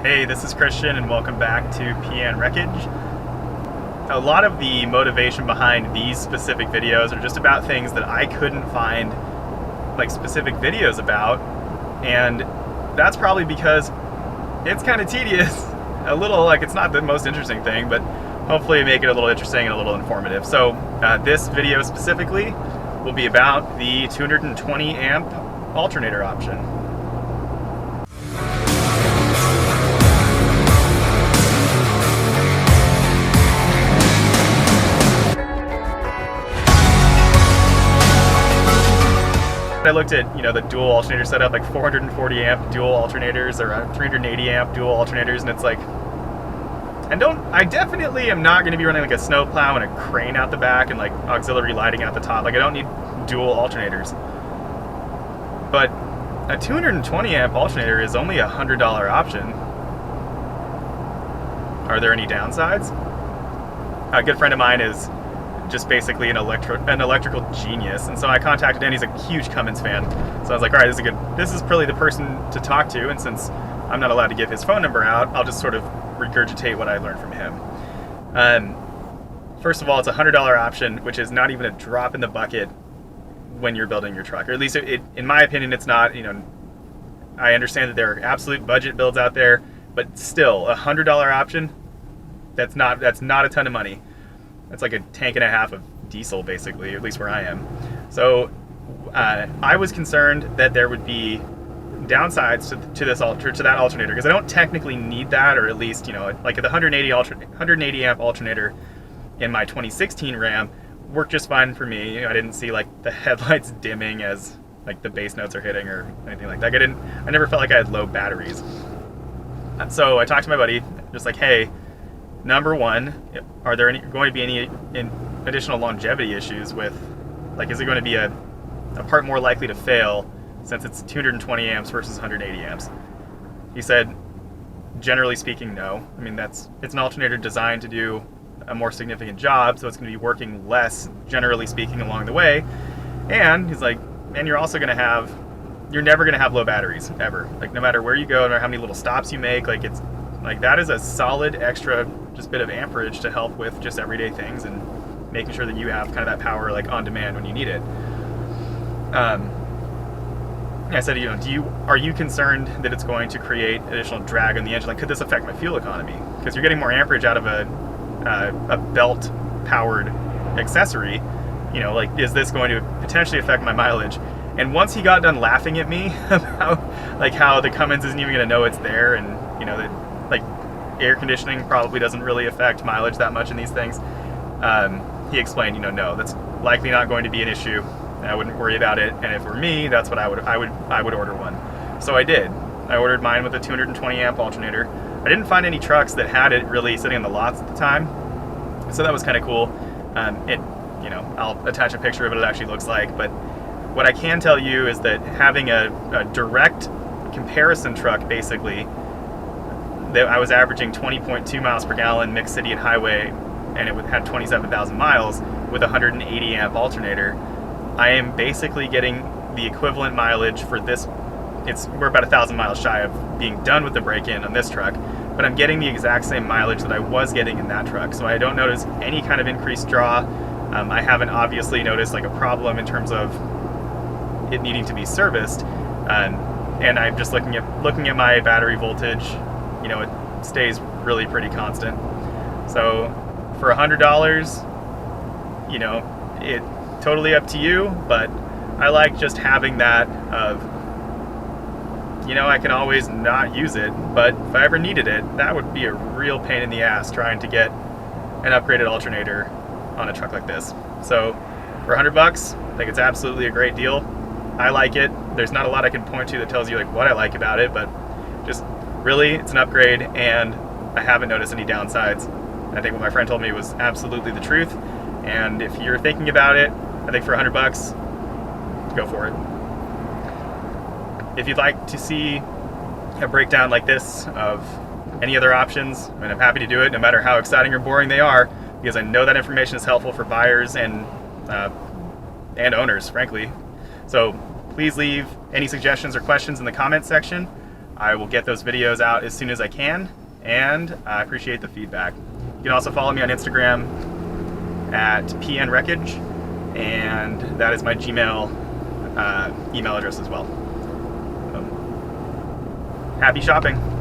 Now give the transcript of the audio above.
Hey, this is Christian and welcome back to PN Wreckage. A lot of the motivation behind these specific videos are just about things that I couldn't find like specific videos about, and that's probably because it's kind of tedious. A little, like, it's not the most interesting thing, but hopefully make it a little interesting and a little informative. So this video specifically will be about the 220 amp alternator option. I looked at, the dual alternator setup, like 440 amp dual alternators or 380 amp dual alternators, and it's like, I definitely am not going to be running like a snowplow and a crane out the back and like auxiliary lighting out the top. Like, I don't need dual alternators. But a 220 amp alternator is only a $100 option. Are there any downsides? A good friend of mine is just basically an electrical genius, and so I contacted him. He's a huge Cummins fan, so I was like, all right, this is probably the person to talk to, and since I'm not allowed to give his phone number out, I'll just sort of regurgitate what I learned from him. First of all, it's a $100 option, which is not even a drop in the bucket when you're building your truck, or at least in my opinion, it's not. I understand that there are absolute budget builds out there, but still, a $100 option, that's not a ton of money. It's like a tank and a half of diesel, basically, at least where I am. So I was concerned that there would be downsides to that alternator, because I don't technically need that, or at least, like the 180 amp alternator in my 2016 Ram worked just fine for me. I didn't see like the headlights dimming as like the bass notes are hitting or anything like that. I never felt like I had low batteries. So I talked to my buddy, just like, hey, number one, are there going to be any additional longevity issues with, like, is it going to be a part more likely to fail since it's 220 amps versus 180 amps? He said, generally speaking, no. I mean, it's an alternator designed to do a more significant job, so it's going to be working less, generally speaking, along the way. And he's like, and you're also going to have, you're never going to have low batteries, ever. Like, no matter where you go, no matter how many little stops you make, like, it's like, that is a solid extra just bit of amperage to help with just everyday things and making sure that you have kind of that power like on demand when you need it. I said, are you concerned that it's going to create additional drag on the engine? Like, could this affect my fuel economy? Because you're getting more amperage out of a belt powered accessory. Like, is this going to potentially affect my mileage? And once he got done laughing at me about like how the Cummins isn't even going to know it's there, and that like air conditioning probably doesn't really affect mileage that much in these things, he explained, no, that's likely not going to be an issue. I wouldn't worry about it, and if it were me, that's what I would order one. So I did. I ordered mine with a 220 amp alternator. I didn't find any trucks that had it really sitting in the lots at the time, so that was kind of cool. I'll attach a picture of what it actually looks like, but what I can tell you is that having a direct comparison truck, basically, that I was averaging 20.2 miles per gallon mixed city and highway, and it had 27,000 miles with a 180 amp alternator. I am basically getting the equivalent mileage for this. We're about 1,000 miles shy of being done with the break-in on this truck, but I'm getting the exact same mileage that I was getting in that truck. So I don't notice any kind of increased draw. I haven't obviously noticed like a problem in terms of it needing to be serviced. And I'm just looking at my battery voltage. It stays really pretty constant. So for $100, it totally up to you, but I like just having that of, I can always not use it, but if I ever needed it, that would be a real pain in the ass trying to get an upgraded alternator on a truck like this. So for $100, I think it's absolutely a great deal. I like it. There's not a lot I can point to that tells you like what I like about it, but just really, it's an upgrade, and I haven't noticed any downsides. I think what my friend told me was absolutely the truth, and if you're thinking about it, I think for $100, go for it. If you'd like to see a breakdown like this of any other options, and I'm happy to do it, no matter how exciting or boring they are, because I know that information is helpful for buyers and owners, frankly. So please leave any suggestions or questions in the comments section. I will get those videos out as soon as I can, and I appreciate the feedback. You can also follow me on Instagram at pnwreckage, and that is my Gmail email address as well. Happy shopping!